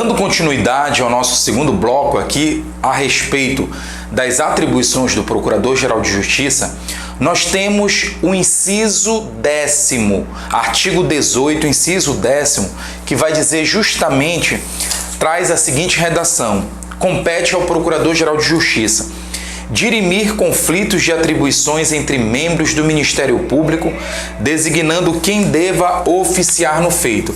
Dando continuidade ao nosso segundo bloco aqui a respeito das atribuições do Procurador-Geral de Justiça, nós temos o inciso 10º, artigo 18, inciso 10º, que vai dizer justamente, traz a seguinte redação: compete ao Procurador-Geral de Justiça dirimir conflitos de atribuições entre membros do Ministério Público, designando quem deva oficiar no feito.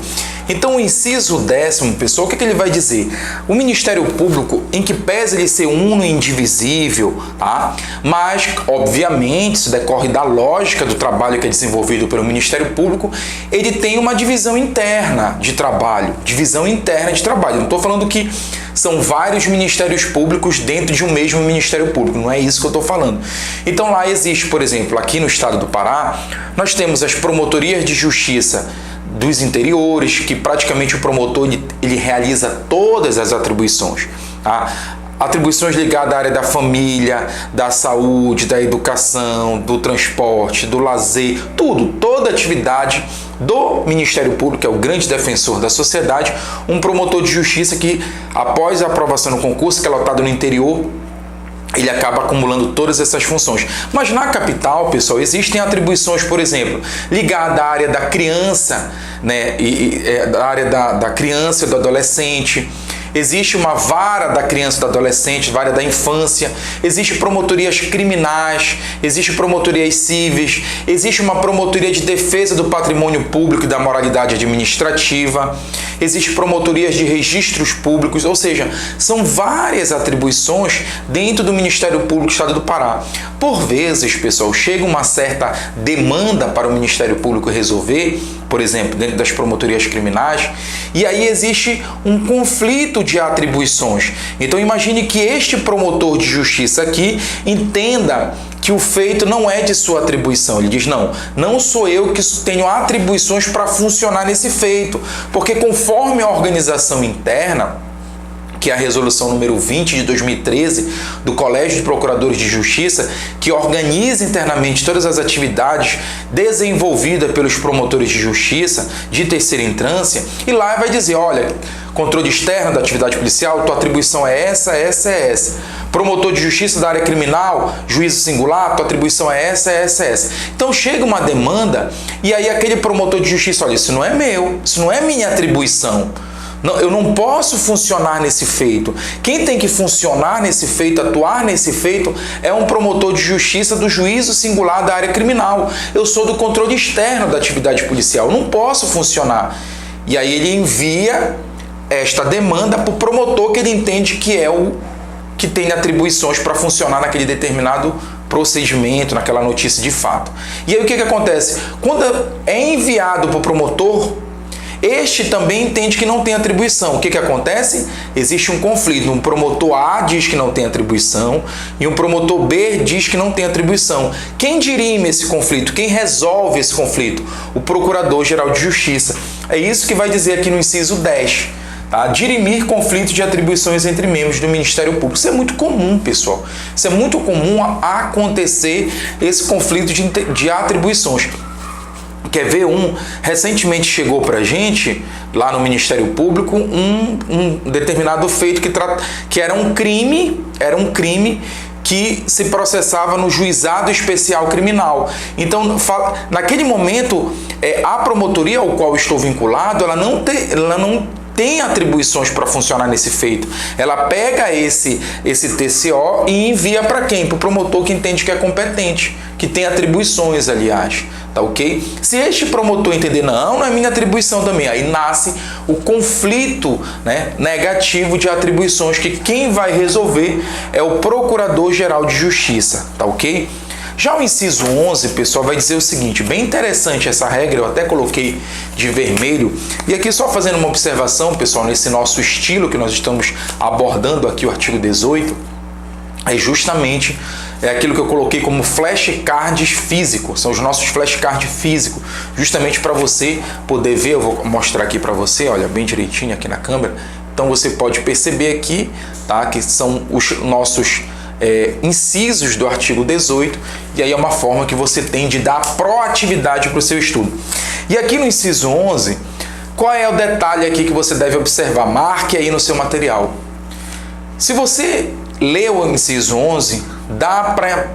Então, o inciso 10º, pessoal, o que ele vai dizer? O Ministério Público, em que pese ele ser uno e indivisível, tá? Mas, obviamente, isso decorre da lógica do trabalho que é desenvolvido pelo Ministério Público, ele tem uma divisão interna de trabalho. Não estou falando que são vários ministérios públicos dentro de um mesmo Ministério Público, não é isso que eu estou falando. Então, lá existe, por exemplo, aqui no estado do Pará, nós temos as promotorias de justiça dos interiores, que praticamente o promotor ele realiza todas as atribuições, tá? Atribuições ligadas à área da família, da saúde, da educação, do transporte, do lazer, toda atividade do Ministério Público, que é o grande defensor da sociedade, um promotor de justiça que, após a aprovação no concurso, que é lotado no interior, ele acaba acumulando todas essas funções. Mas na capital, pessoal, existem atribuições, por exemplo, ligadas à área da criança, né, da área da criança e do adolescente. Existe uma vara da criança e do adolescente, vara da infância, existe promotorias criminais, existe promotorias cíveis, existe uma promotoria de defesa do patrimônio público e da moralidade administrativa, existe promotorias de registros públicos, ou seja, são várias atribuições dentro do Ministério Público do Estado do Pará. Por vezes, pessoal, chega uma certa demanda para o Ministério Público resolver, por exemplo, dentro das promotorias criminais, e aí existe um conflito de atribuições. Então imagine que este promotor de justiça aqui entenda que o feito não é de sua atribuição. Ele diz, não sou eu que tenho atribuições para funcionar nesse feito, porque conforme a organização interna, que é a resolução número 20 de 2013 do Colégio de Procuradores de Justiça, que organiza internamente todas as atividades desenvolvidas pelos promotores de justiça de terceira instância, e lá vai dizer, olha, controle externo da atividade policial, tua atribuição é essa. Promotor de justiça da área criminal, juízo singular, tua atribuição é essa. Então chega uma demanda e aí aquele promotor de justiça, olha, isso não é meu, isso não é minha atribuição. Não, eu não posso funcionar nesse feito. Quem tem que funcionar nesse feito, atuar nesse feito, é um promotor de justiça do juízo singular da área criminal. Eu sou do controle externo da atividade policial, eu não posso funcionar. E aí ele envia esta demanda para o promotor que ele entende que é o que tem atribuições para funcionar naquele determinado procedimento, naquela notícia de fato. E aí o que acontece? Quando é enviado para o promotor, este também entende que não tem atribuição. O que acontece? Existe um conflito. Um promotor A diz que não tem atribuição e um promotor B diz que não tem atribuição. Quem dirime esse conflito? Quem resolve esse conflito? O Procurador-Geral de Justiça. É isso que vai dizer aqui no inciso 10. Tá? Dirimir conflitos de atribuições entre membros do Ministério Público. Isso é muito comum, pessoal. Isso é muito comum acontecer, esse conflito de atribuições. Quer ver recentemente chegou para a gente, lá no Ministério Público, um determinado feito que era um crime que se processava no Juizado Especial Criminal. Então, naquele momento, a promotoria ao qual estou vinculado, ela não tem atribuições para funcionar nesse feito. Ela pega esse TCO e envia para quem? Para o promotor que entende que é competente, que tem atribuições, aliás. Tá ok? Se este promotor entender, não é minha atribuição também, aí nasce o conflito, né, negativo de atribuições, que quem vai resolver é o Procurador-Geral de Justiça. Tá ok? Já o inciso 11, pessoal, vai dizer o seguinte, bem interessante essa regra, eu até coloquei de vermelho, e aqui só fazendo uma observação, pessoal, nesse nosso estilo que nós estamos abordando aqui, o artigo 18, é justamente aquilo que eu coloquei como flashcards físicos, são os nossos flashcards físicos, justamente para você poder ver, eu vou mostrar aqui para você, olha, bem direitinho aqui na câmera, então você pode perceber aqui, tá, que são os nossos incisos do artigo 18, e aí é uma forma que você tem de dar proatividade para o seu estudo. E aqui no inciso 11, Qual é o detalhe aqui que você deve observar? Marque aí no seu material. Se você leu o inciso 11,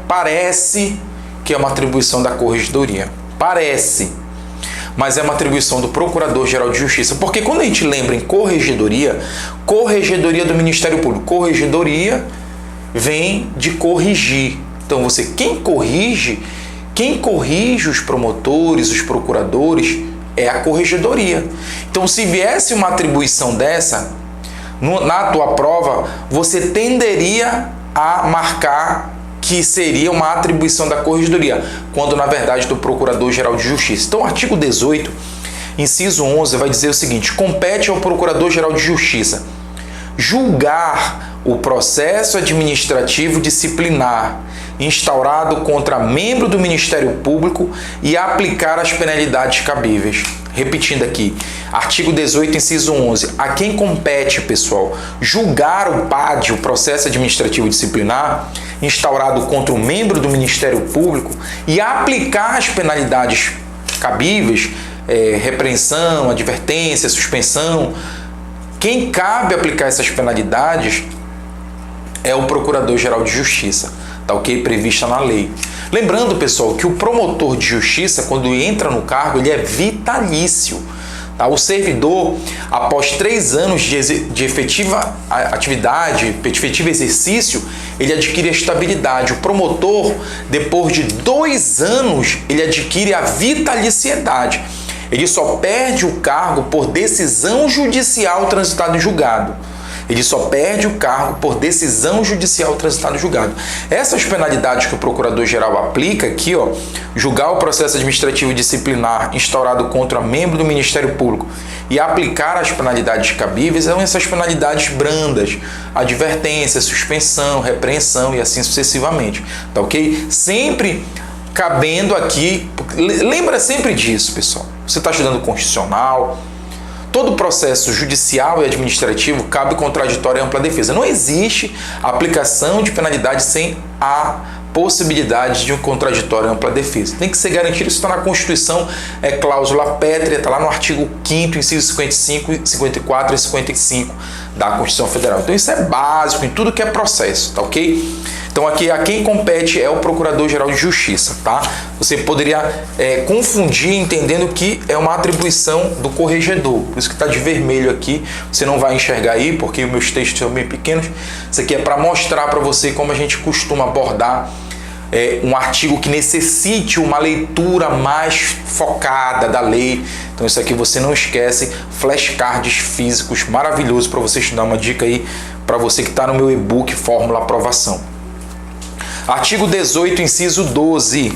parece que é uma atribuição da Corregedoria. Parece. Mas é uma atribuição do Procurador-Geral de Justiça. Porque quando a gente lembra em Corregedoria, Corregedoria do Ministério Público, Corregedoria vem de corrigir. Então quem corrige os promotores, os procuradores, é a Corregedoria. Então se viesse uma atribuição dessa, na tua prova, você tenderia a marcar que seria uma atribuição da Corregedoria, quando na verdade do Procurador-Geral de Justiça. Então o artigo 18, inciso 11, vai dizer o seguinte: compete ao Procurador-Geral de Justiça julgar o processo administrativo disciplinar instaurado contra membro do Ministério Público e aplicar as penalidades cabíveis. Repetindo aqui, artigo 18, inciso 11. A quem compete, pessoal, julgar o PAD, o processo administrativo disciplinar, instaurado contra o membro do Ministério Público e aplicar as penalidades cabíveis, repreensão, advertência, suspensão. Quem cabe aplicar essas penalidades é o Procurador-Geral de Justiça, tá ok? Prevista na lei. Lembrando, pessoal, que o promotor de justiça, quando entra no cargo, ele é vitalício. Tá? O servidor, após 3 anos de efetiva atividade, efetivo exercício, ele adquire a estabilidade. O promotor, depois de 2 anos, ele adquire a vitaliciedade. Ele só perde o cargo por decisão judicial transitada em julgado. Ele só perde o cargo por decisão judicial transitada em julgado. Essas penalidades que o Procurador-Geral aplica aqui, ó, julgar o processo administrativo disciplinar instaurado contra membro do Ministério Público e aplicar as penalidades cabíveis, são essas penalidades brandas, advertência, suspensão, repreensão e assim sucessivamente, tá ok? Sempre cabendo aqui, lembra sempre disso, pessoal. Você está estudando constitucional, todo processo judicial e administrativo cabe contraditório e ampla defesa. Não existe aplicação de penalidade sem a possibilidade de um contraditório e ampla defesa. Tem que ser garantido, isso está na Constituição, é cláusula pétrea, está lá no artigo 5º, inciso 55, 54 e 55 da Constituição Federal. Então isso é básico em tudo que é processo, tá ok? Então aqui a quem compete é o Procurador-Geral de Justiça, tá? Você poderia confundir entendendo que é uma atribuição do corregedor, por isso que está de vermelho aqui, você não vai enxergar aí porque os meus textos são bem pequenos. Isso aqui é para mostrar para você como a gente costuma abordar um artigo que necessite uma leitura mais focada da lei. Então isso aqui você não esquece, flashcards físicos maravilhoso para você estudar, uma dica aí para você que está no meu e-book Fórmula Aprovação. Artigo 18, inciso 12.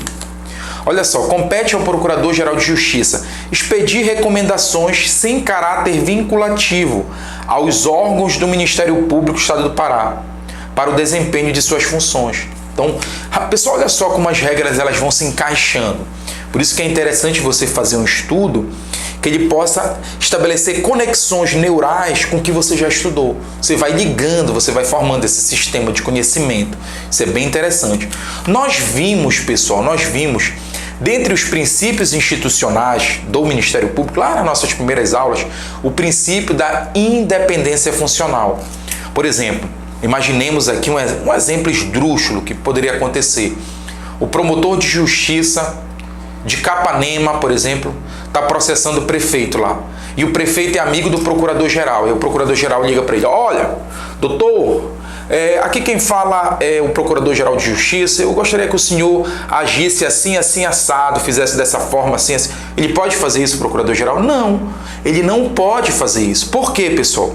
Olha só, compete ao Procurador-Geral de Justiça expedir recomendações sem caráter vinculativo aos órgãos do Ministério Público do Estado do Pará para o desempenho de suas funções. Então, pessoal, olha só como as regras elas vão se encaixando. Por isso que é interessante você fazer um estudo que ele possa estabelecer conexões neurais com o que você já estudou. Você vai ligando, você vai formando esse sistema de conhecimento. Isso é bem interessante. Nós vimos, pessoal, dentre os princípios institucionais do Ministério Público, lá nas nossas primeiras aulas, o princípio da independência funcional. Por exemplo, imaginemos aqui um exemplo esdrúxulo que poderia acontecer. O promotor de justiça de Capanema, por exemplo, está processando o prefeito lá. E o prefeito é amigo do procurador-geral. E o procurador-geral liga para ele: olha, doutor, aqui quem fala é o procurador-geral de justiça. Eu gostaria que o senhor agisse assim, assim, assado, fizesse dessa forma, assim, assim. Ele pode fazer isso, procurador-geral? Não, ele não pode fazer isso. Por quê, pessoal?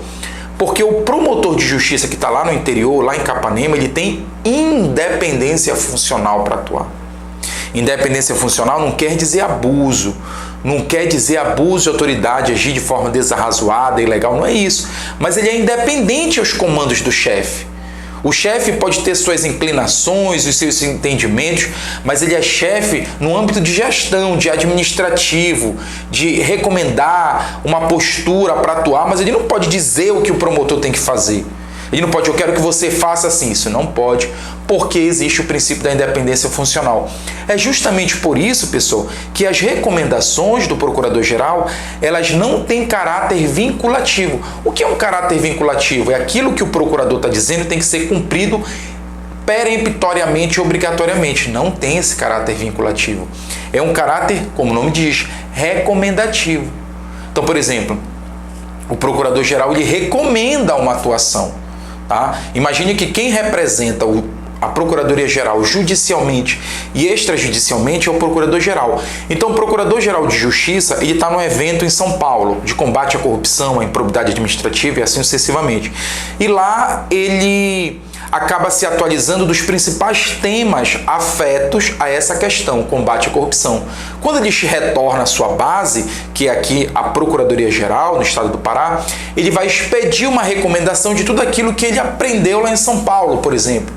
Porque o promotor de justiça que está lá no interior, lá em Capanema, ele tem independência funcional para atuar. Independência funcional não quer dizer abuso, não quer dizer abuso de autoridade, agir de forma desarrazoada, ilegal, não é isso. Mas ele é independente aos comandos do chefe. O chefe pode ter suas inclinações, os seus entendimentos, mas ele é chefe no âmbito de gestão, de administrativo, de recomendar uma postura para atuar, mas ele não pode dizer o que o promotor tem que fazer. Ele não pode, eu quero que você faça assim, isso não pode, porque existe o princípio da independência funcional. É justamente por isso, pessoal, que as recomendações do Procurador-Geral, elas não têm caráter vinculativo. O que é um caráter vinculativo? É aquilo que o procurador está dizendo tem que ser cumprido peremptoriamente e obrigatoriamente. Não tem esse caráter vinculativo. É um caráter, como o nome diz, recomendativo. Então, por exemplo, o Procurador-Geral ele recomenda uma atuação. Tá? Imagine que quem representa a Procuradoria-Geral judicialmente e extrajudicialmente é o Procurador-Geral. Então, o Procurador-Geral de Justiça ele está num evento em São Paulo de combate à corrupção, à improbidade administrativa e assim sucessivamente. E lá ele acaba se atualizando dos principais temas afetos a essa questão, combate à corrupção. Quando ele retorna à sua base, que é aqui a Procuradoria-Geral, no estado do Pará, ele vai expedir uma recomendação de tudo aquilo que ele aprendeu lá em São Paulo, por exemplo.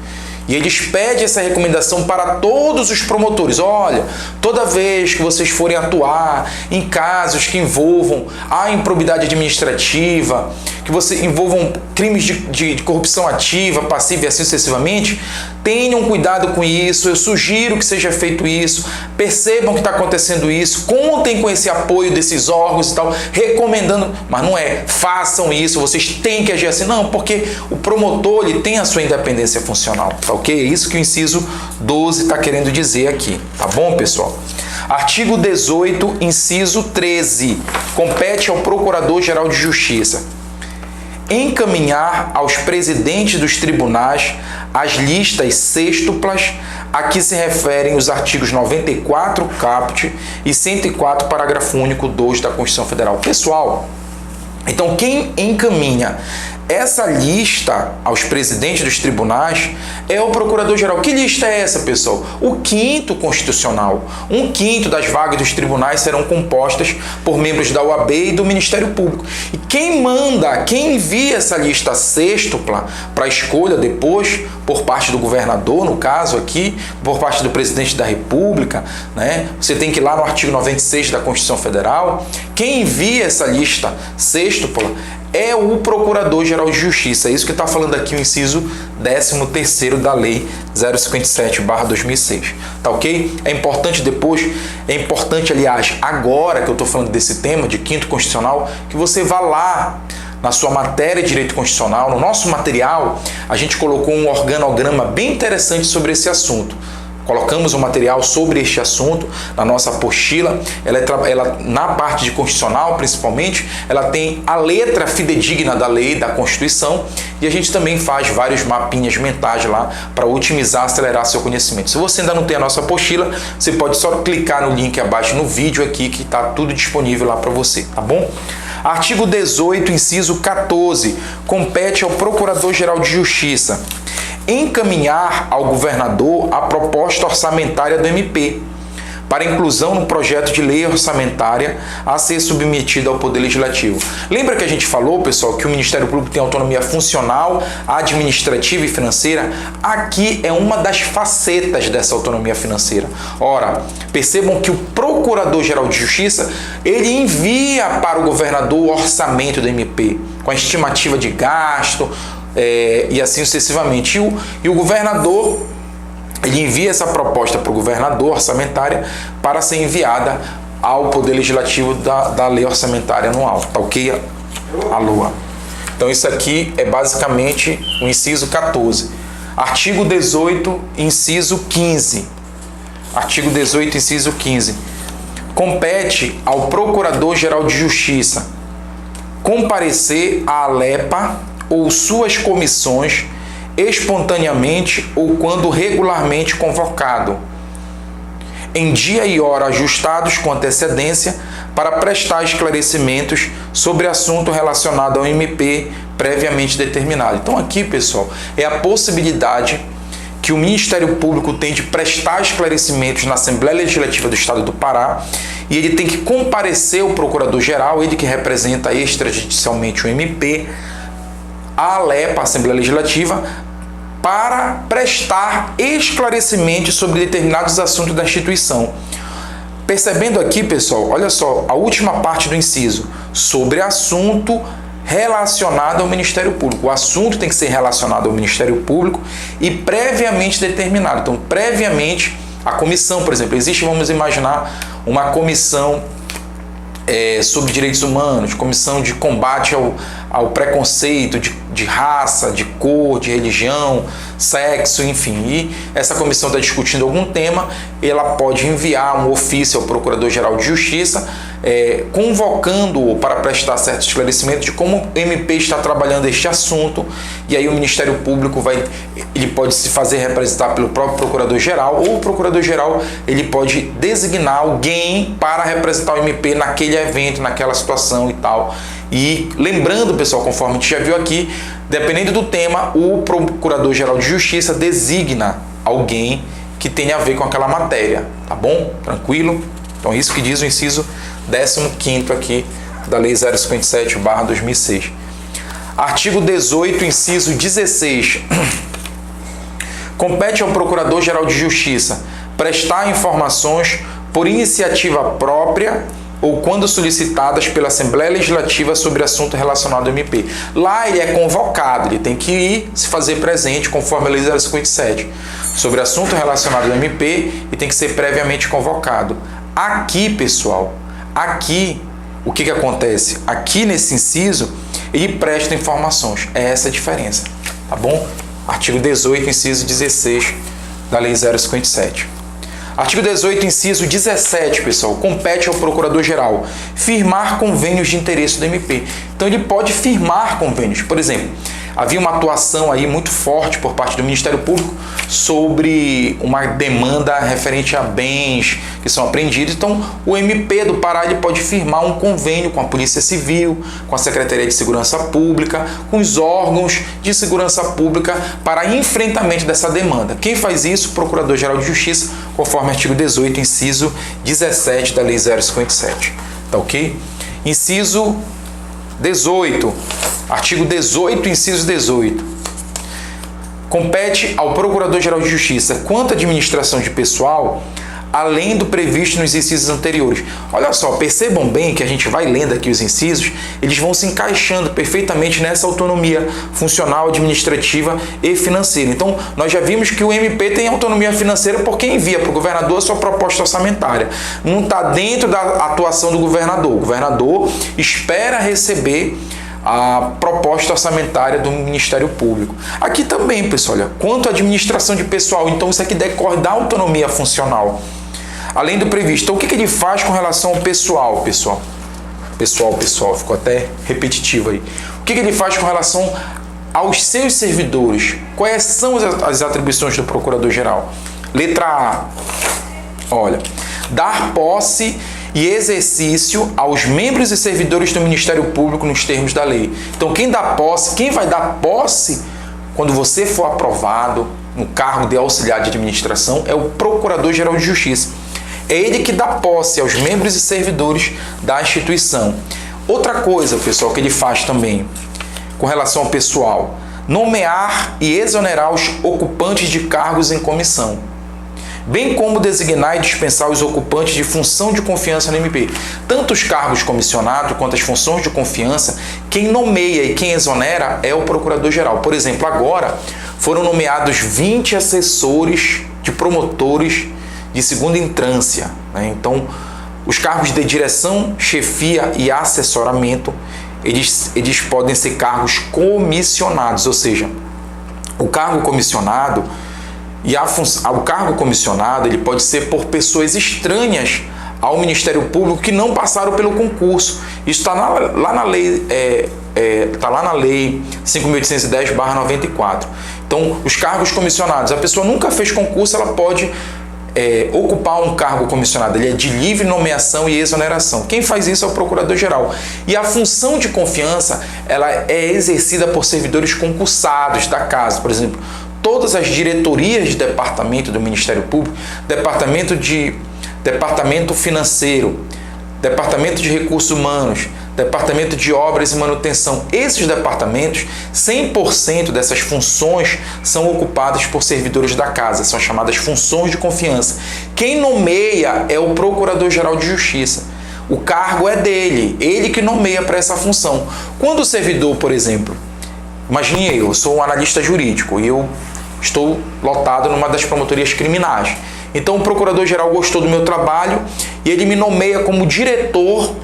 E ele expede essa recomendação para todos os promotores. Olha, toda vez que vocês forem atuar em casos que envolvam a improbidade administrativa, que você envolvam crimes de corrupção ativa, passiva e assim sucessivamente, tenham cuidado com isso, eu sugiro que seja feito isso, percebam que está acontecendo isso, contem com esse apoio desses órgãos e tal, recomendando, mas não é, façam isso, vocês têm que agir assim, não, porque o promotor ele tem a sua independência funcional, tá ok? É isso que o inciso 12 está querendo dizer aqui, tá bom, pessoal? Artigo 18, inciso 13, compete ao Procurador-Geral de Justiça encaminhar aos presidentes dos tribunais as listas sêxtuplas a que se referem os artigos 94 caput e 104 parágrafo único 2 da Constituição Federal. Pessoal, então quem encaminha essa lista aos presidentes dos tribunais é o Procurador-Geral. Que lista é essa, pessoal? O 5º Constitucional. 1/5 das vagas dos tribunais serão compostas por membros da OAB e do Ministério Público. E quem manda, quem envia essa lista sêxtupla para escolha depois, por parte do governador, no caso aqui, por parte do presidente da República, né? Você tem que ir lá no artigo 96 da Constituição Federal. Quem envia essa lista sêxtupla é o Procurador-Geral de Justiça. É isso que está falando aqui o inciso 13º da Lei 057/2006. Tá ok? É importante depois, aliás, agora que eu estou falando desse tema de 5º Constitucional, que você vá lá na sua matéria de Direito Constitucional, no nosso material, a gente colocou um organograma bem interessante sobre esse assunto. Colocamos um material sobre este assunto na nossa apostila. Ela, na parte de constitucional, principalmente, ela tem a letra fidedigna da lei, da Constituição, e a gente também faz vários mapinhas mentais lá para otimizar, acelerar seu conhecimento. Se você ainda não tem a nossa apostila, você pode só clicar no link abaixo no vídeo aqui, que está tudo disponível lá para você, tá bom? Artigo 18, inciso 14, compete ao Procurador-Geral de Justiça encaminhar ao governador a proposta orçamentária do MP para inclusão no projeto de lei orçamentária a ser submetida ao Poder Legislativo. Lembra que a gente falou, pessoal, que o Ministério Público tem autonomia funcional, administrativa e financeira? Aqui é uma das facetas dessa autonomia financeira. Ora, percebam que o Procurador-Geral de Justiça, ele envia para o governador o orçamento do MP, com a estimativa de gasto, e assim sucessivamente. E o governador, ele envia essa proposta para o governador orçamentária para ser enviada ao Poder Legislativo da Lei Orçamentária Anual. Tá ok? Alô. Então isso aqui é basicamente o inciso 14. Artigo 18, inciso 15. Artigo 18, inciso 15. Compete ao Procurador-Geral de Justiça comparecer à ALEPA ou suas comissões espontaneamente ou quando regularmente convocado, em dia e hora ajustados com antecedência, para prestar esclarecimentos sobre assunto relacionado ao MP previamente determinado. Então aqui, pessoal, é a possibilidade que o Ministério Público tem de prestar esclarecimentos na Assembleia Legislativa do Estado do Pará, e ele tem que comparecer o Procurador-Geral, ele que representa extrajudicialmente o MP, a ALEPA, a Assembleia Legislativa, para prestar esclarecimentos sobre determinados assuntos da instituição. Percebendo aqui, pessoal, olha só, a última parte do inciso, sobre assunto relacionada ao Ministério Público. O assunto tem que ser relacionado ao Ministério Público e previamente determinado. Então, previamente, a comissão, por exemplo, existe, vamos imaginar, uma comissão sobre direitos humanos, comissão de combate ao preconceito de raça, de cor, de religião, sexo, enfim. E essa comissão está discutindo algum tema, ela pode enviar um ofício ao Procurador-Geral de Justiça, convocando-o para prestar certo esclarecimento de como o MP está trabalhando este assunto, e aí o Ministério Público ele pode se fazer representar pelo próprio Procurador-Geral, ou o Procurador-Geral ele pode designar alguém para representar o MP naquele evento, naquela situação e tal. E lembrando, pessoal, conforme a gente já viu aqui, dependendo do tema, o Procurador-Geral de Justiça designa alguém que tenha a ver com aquela matéria, tá bom? Tranquilo? Então é isso que diz o inciso 15º aqui da Lei 057/2006. Artigo 18, inciso 16. Compete ao Procurador-Geral de Justiça prestar informações por iniciativa própria ou quando solicitadas pela Assembleia Legislativa sobre assunto relacionado ao MP. Lá ele é convocado, ele tem que ir se fazer presente conforme a Lei 057 sobre assunto relacionado ao MP e tem que ser previamente convocado. Aqui, pessoal, aqui, o que acontece? Aqui nesse inciso, ele presta informações. É essa a diferença, tá bom? Artigo 18, inciso 16 da Lei 057. Artigo 18, inciso 17, pessoal, compete ao Procurador-Geral firmar convênios de interesse do MP. Então ele pode firmar convênios. Por exemplo, havia uma atuação aí muito forte por parte do Ministério Público sobre uma demanda referente a bens que são apreendidos. Então, o MP do Pará ele pode firmar um convênio com a Polícia Civil, com a Secretaria de Segurança Pública, com os órgãos de segurança pública para enfrentamento dessa demanda. Quem faz isso? O Procurador-Geral de Justiça, conforme artigo 18, inciso 17 da Lei 057. Tá ok? Inciso 18. Artigo 18, inciso 18. Compete ao Procurador-Geral de Justiça, quanto à administração de pessoal, além do previsto nos incisos anteriores. Olha só, percebam bem que a gente vai lendo aqui os incisos, eles vão se encaixando perfeitamente nessa autonomia funcional, administrativa e financeira. Então, nós já vimos que o MP tem autonomia financeira porque envia para o governador a sua proposta orçamentária. Não está dentro da atuação do governador. O governador espera receber a proposta orçamentária do Ministério Público. Aqui também, pessoal, olha, quanto à administração de pessoal, então isso aqui decorre da autonomia funcional. Além do previsto. Então, o que ele faz com relação ao pessoal, pessoal? Pessoal, ficou até repetitivo aí. O que ele faz com relação aos seus servidores? Quais são as atribuições do Procurador-Geral? Letra A. Olha, dar posse e exercício aos membros e servidores do Ministério Público nos termos da lei. Então, quem vai dar posse quando você for aprovado no cargo de auxiliar de administração é o Procurador-Geral de Justiça. É ele que dá posse aos membros e servidores da instituição. Outra coisa, pessoal, que ele faz também com relação ao pessoal, nomear e exonerar os ocupantes de cargos em comissão, bem como designar e dispensar os ocupantes de função de confiança no MP. Tanto os cargos comissionados quanto as funções de confiança, quem nomeia e quem exonera é o Procurador-Geral. Por exemplo, agora foram nomeados 20 assessores de promotores de segunda instância, né? Então, os cargos de direção, chefia e assessoramento, eles podem ser cargos comissionados, ou seja, o cargo comissionado o cargo comissionado ele pode ser por pessoas estranhas ao Ministério Público que não passaram pelo concurso. Isso está lá na lei, tá lá na lei 5.810/94. Então, os cargos comissionados, a pessoa nunca fez concurso, ela pode ocupar um cargo comissionado. Ele é de livre nomeação e exoneração. Quem faz isso é o Procurador-Geral. E a função de confiança ela é exercida por servidores concursados da casa. Por exemplo, todas as diretorias de departamento do Ministério Público, departamento financeiro, departamento de recursos humanos, departamento de obras e manutenção. Esses departamentos, 100% dessas funções são ocupadas por servidores da casa, são chamadas funções de confiança. Quem nomeia é o Procurador-Geral de Justiça. o cargo é dele, ele que nomeia para essa função. Quando o servidor, por exemplo, imagine eu sou um analista jurídico e eu estou lotado numa das promotorias criminais. Então o procurador-geral gostou do meu trabalho e ele me nomeia como diretor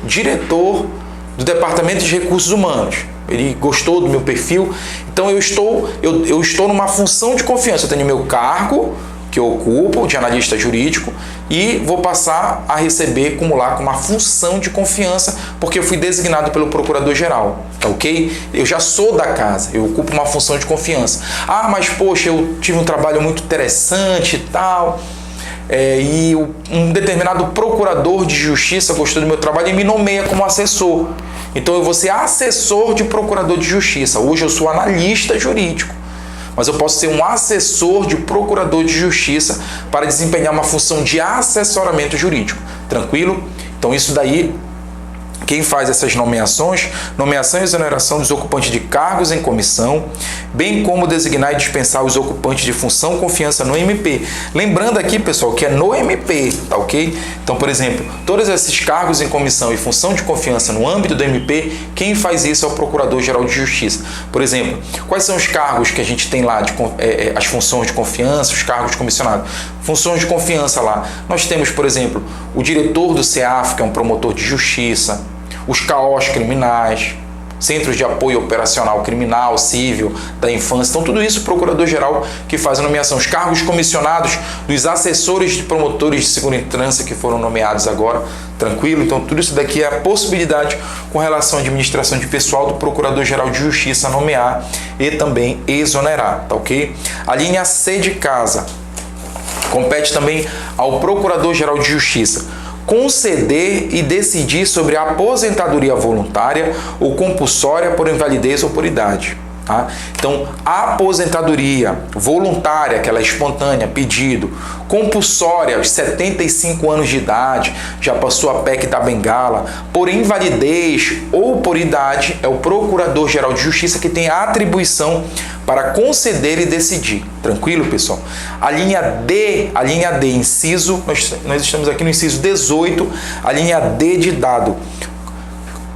do Departamento de Recursos Humanos. Ele gostou do meu perfil, então eu estou numa função de confiança. Eu tenho meu cargo, que eu ocupo, de analista jurídico, e vou passar a receber, acumular com uma função de confiança, porque eu fui designado pelo procurador-geral, tá ok? Eu já sou da casa, eu ocupo uma função de confiança. Ah, mas poxa, eu tive um trabalho muito interessante e tal, e um determinado procurador de justiça gostou do meu trabalho e me nomeia como assessor. Então eu vou ser assessor de procurador de justiça. Hoje eu sou analista jurídico, mas eu posso ser um assessor de procurador de justiça para desempenhar uma função de assessoramento jurídico. Tranquilo? Então isso daí, quem faz essas nomeações, nomeação e exoneração dos ocupantes de cargos em comissão, bem como designar e dispensar os ocupantes de função confiança no MP. Lembrando aqui, pessoal, que é no MP, tá ok? Então, por exemplo, todos esses cargos em comissão e função de confiança no âmbito do MP, quem faz isso é o Procurador-Geral de Justiça. Por exemplo, quais são os cargos que a gente tem lá, as funções de confiança, os cargos comissionados? Funções de confiança lá. Nós temos, por exemplo, o diretor do CEAF, que é um promotor de justiça, os CAOs criminais, Centros de Apoio Operacional Criminal, Civil, da Infância. Então, tudo isso o Procurador-Geral que faz a nomeação. Os cargos comissionados dos assessores de promotores de segunda instância que foram nomeados agora, tranquilo? Então, tudo isso daqui é a possibilidade com relação à administração de pessoal do Procurador-Geral de Justiça nomear e também exonerar, tá ok? A linha C de casa compete também ao Procurador-Geral de Justiça conceder e decidir sobre a aposentadoria voluntária ou compulsória por invalidez ou por idade. Tá? Então, a aposentadoria voluntária, aquela espontânea, pedido, compulsória aos 75 anos de idade, já passou a PEC da Bengala, por invalidez ou por idade, é o Procurador-Geral de Justiça que tem a atribuição para conceder e decidir. Tranquilo, pessoal? A linha D, inciso, nós estamos aqui no inciso 18, a linha D de dado.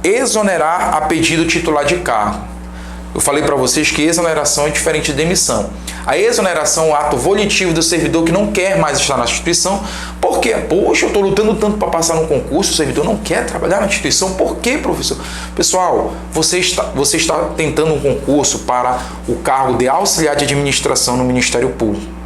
Exonerar a pedido titular de cargo. Eu falei para vocês que exoneração é diferente de demissão. A exoneração é um ato volitivo do servidor que não quer mais estar na instituição. Por quê? Poxa, eu estou lutando tanto para passar num concurso, o servidor não quer trabalhar na instituição. Por quê, professor? Pessoal, você está tentando um concurso para o cargo de auxiliar de administração no Ministério Público.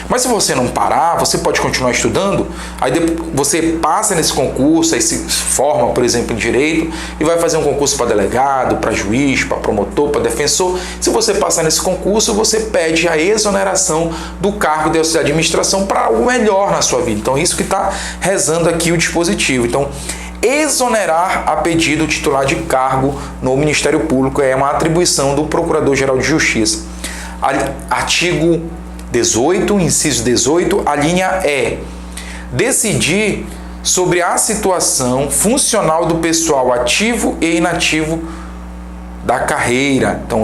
Mas se você não parar, você pode continuar estudando, aí você passa nesse concurso, aí se forma, por exemplo, em Direito, e vai fazer um concurso para delegado, para juiz, para promotor, para defensor. Se você passar nesse concurso, você pede a exoneração do cargo de auxiliar de administração para algo melhor na sua vida. Então, isso que está rezando aqui o dispositivo. Então, exonerar a pedido titular de cargo no Ministério Público é uma atribuição do Procurador-Geral de Justiça. Artigo 18, inciso 18, a linha E. Decidir sobre a situação funcional do pessoal ativo e inativo da carreira. Então,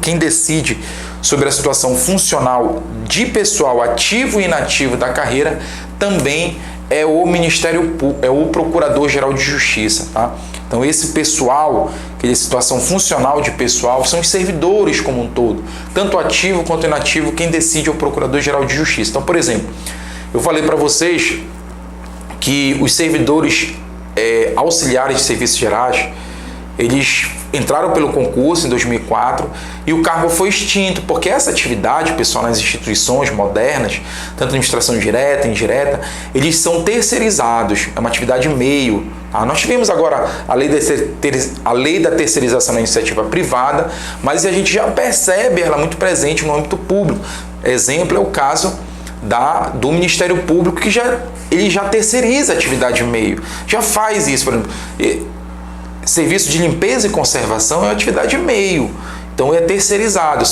quem decide sobre a situação funcional de pessoal ativo e inativo da carreira também é o Procurador-Geral de Justiça, tá? Então, esse pessoal, aquela situação funcional de pessoal, são os servidores como um todo, tanto ativo quanto inativo, quem decide é o Procurador-Geral de Justiça. Então, por exemplo, eu falei para vocês que os servidores auxiliares de serviços gerais, eles entraram pelo concurso em 2004 e o cargo foi extinto, porque essa atividade, pessoal, nas instituições modernas, tanto administração direta e indireta, eles são terceirizados, é uma atividade meio. Nós tivemos agora a lei da terceirização na iniciativa privada, mas a gente já percebe ela muito presente no âmbito público. Exemplo é o caso do Ministério Público, que ele já terceiriza a atividade meio, já faz isso, por exemplo. Serviço de limpeza e conservação é uma atividade meio, então é terceirizado.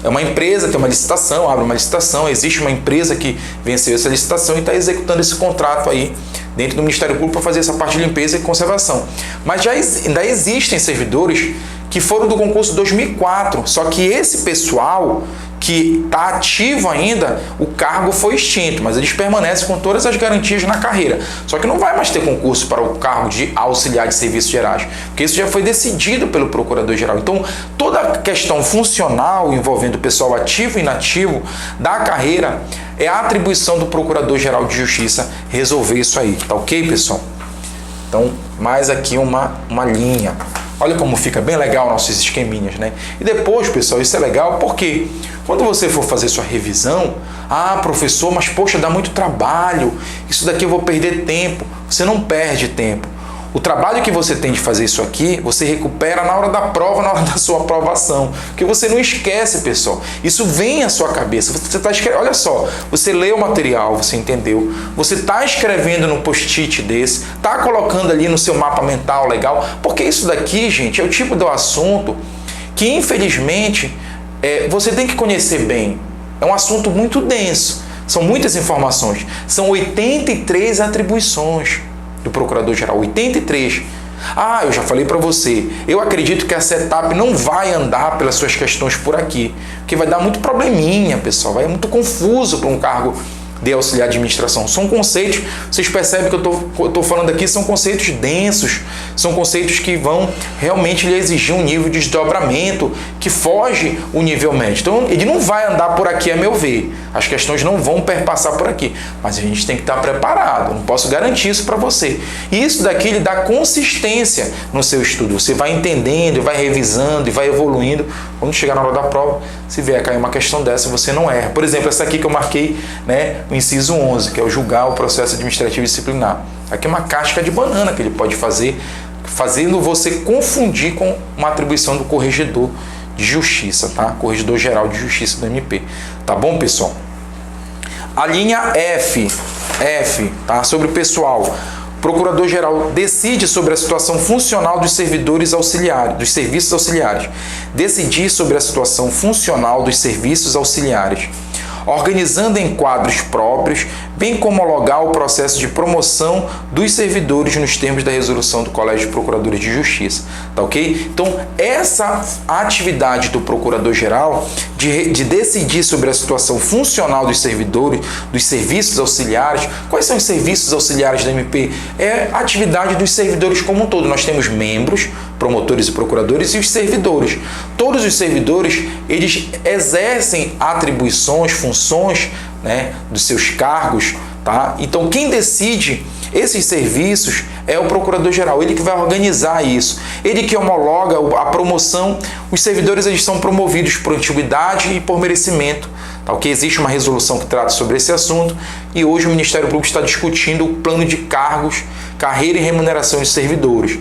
É uma empresa, tem uma licitação, abre uma licitação, existe uma empresa que venceu essa licitação e está executando esse contrato aí dentro do Ministério Público para fazer essa parte de limpeza e conservação. Mas ainda existem servidores que foram do concurso 2004, só que esse pessoal que está ativo ainda, o cargo foi extinto, mas eles permanecem com todas as garantias na carreira. Só que não vai mais ter concurso para o cargo de auxiliar de serviços gerais, porque isso já foi decidido pelo Procurador-Geral. Então, toda a questão funcional envolvendo o pessoal ativo e inativo da carreira é a atribuição do Procurador-Geral de Justiça resolver isso aí, tá ok, pessoal? Então, mais aqui uma linha. Olha como fica bem legal nossos esqueminhas, né? E depois, pessoal, isso é legal porque quando você for fazer sua revisão, professor, mas poxa, dá muito trabalho, isso daqui eu vou perder tempo. Você não perde tempo. O trabalho que você tem de fazer isso aqui, você recupera na hora da prova, na hora da sua aprovação. Porque você não esquece, pessoal. Isso vem à sua cabeça. Você está escrevendo, olha só, você lê o material, você entendeu. Você está escrevendo no post-it desse, está colocando ali no seu mapa mental legal. Porque isso daqui, gente, é o tipo do assunto que, infelizmente, você tem que conhecer bem. É um assunto muito denso. São muitas informações. São 83 atribuições do Procurador-Geral, 83. Eu já falei para você, eu acredito que essa etapa não vai andar pelas suas questões por aqui, porque vai dar muito probleminha, pessoal, vai muito confuso para um cargo de auxiliar de administração. São conceitos, vocês percebem que eu estou falando aqui, são conceitos densos, são conceitos que vão realmente lhe exigir um nível de desdobramento que foge o nível médio. Então, ele não vai andar por aqui, a meu ver. As questões não vão perpassar por aqui, mas a gente tem que estar preparado. Eu não posso garantir isso para você. E isso daqui lhe dá consistência no seu estudo. Você vai entendendo, vai revisando e vai evoluindo. Quando chegar na hora da prova, se vier cair uma questão dessa, você não erra. Por exemplo, essa aqui que eu marquei, né, o inciso 11, que é o julgar o processo administrativo e disciplinar. Aqui é uma casca de banana que ele pode fazer, fazendo você confundir com uma atribuição do corregedor de justiça, tá? Corregedor geral de justiça do MP. Tá bom, pessoal? A linha F, tá? Sobre o pessoal. O Procurador-Geral decide sobre a situação funcional dos servidores auxiliares, dos serviços auxiliares. Decidir sobre a situação funcional dos serviços auxiliares, organizando em quadros próprios, bem como homologar o processo de promoção dos servidores nos termos da resolução do Colégio de Procuradores de Justiça, tá ok? Então, essa atividade do Procurador-Geral de decidir sobre a situação funcional dos servidores, dos serviços auxiliares. Quais são os serviços auxiliares da MP? É a atividade dos servidores como um todo. Nós temos membros, promotores e procuradores e os servidores. Todos os servidores, eles exercem atribuições, funções, né, dos seus cargos, tá? Então, quem decide esses serviços é o Procurador-Geral, ele que vai organizar isso, ele que homologa a promoção. Os servidores, eles são promovidos por antiguidade e por merecimento, tá? Ok? Existe uma resolução que trata sobre esse assunto e hoje o Ministério Público está discutindo o plano de cargos, carreira e remuneração de servidores.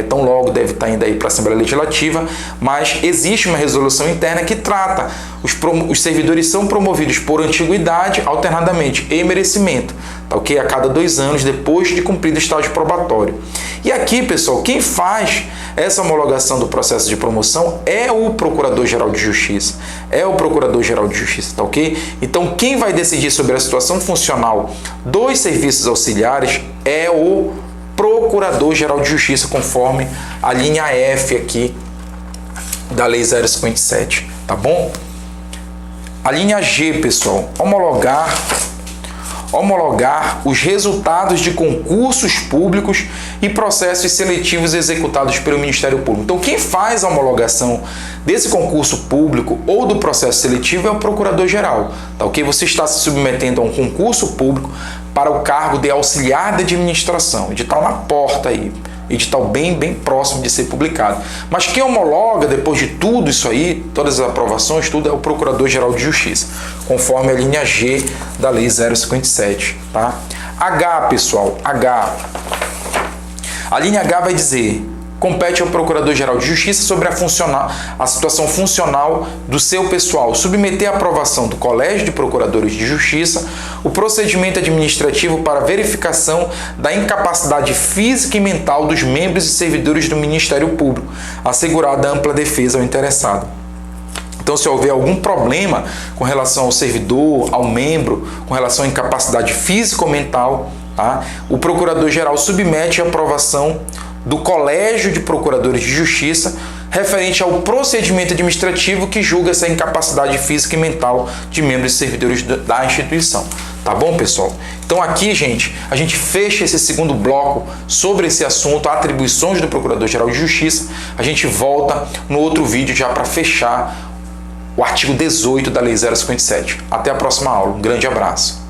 Tão logo deve estar indo aí para a Assembleia Legislativa, mas existe uma resolução interna que trata. Os servidores são promovidos por antiguidade, alternadamente, e merecimento, tá ok? A cada 2 anos, depois de cumprido o estágio probatório. E aqui, pessoal, quem faz essa homologação do processo de promoção é o Procurador-Geral de Justiça. É o Procurador-Geral de Justiça, tá ok? Então, quem vai decidir sobre a situação funcional dos serviços auxiliares é o Procurador-Geral de Justiça, conforme a linha F aqui da Lei 057, tá bom? A linha G, pessoal, homologar os resultados de concursos públicos e processos seletivos executados pelo Ministério Público. Então, quem faz a homologação desse concurso público ou do processo seletivo é o Procurador-Geral, tá ok? Você está se submetendo a um concurso público para o cargo de auxiliar de administração, edital na porta aí, edital bem próximo de ser publicado. Mas quem homologa depois de tudo isso aí, todas as aprovações, tudo é o Procurador-Geral de Justiça, conforme a linha G da Lei 057, tá? H, pessoal, H. A linha H vai dizer: compete ao Procurador-Geral de Justiça sobre a situação funcional do seu pessoal, submeter à aprovação do Colégio de Procuradores de Justiça o procedimento administrativo para verificação da incapacidade física e mental dos membros e servidores do Ministério Público, assegurada ampla defesa ao interessado. Então, se houver algum problema com relação ao servidor, ao membro, com relação à incapacidade física ou mental, tá? O Procurador-Geral submete à aprovação do Colégio de Procuradores de Justiça, referente ao procedimento administrativo que julga essa incapacidade física e mental de membros e servidores da instituição. Tá bom, pessoal? Então aqui, gente, a gente fecha esse segundo bloco sobre esse assunto, atribuições do Procurador-Geral de Justiça. A gente volta no outro vídeo já para fechar o artigo 18 da Lei 057. Até a próxima aula. Um grande abraço.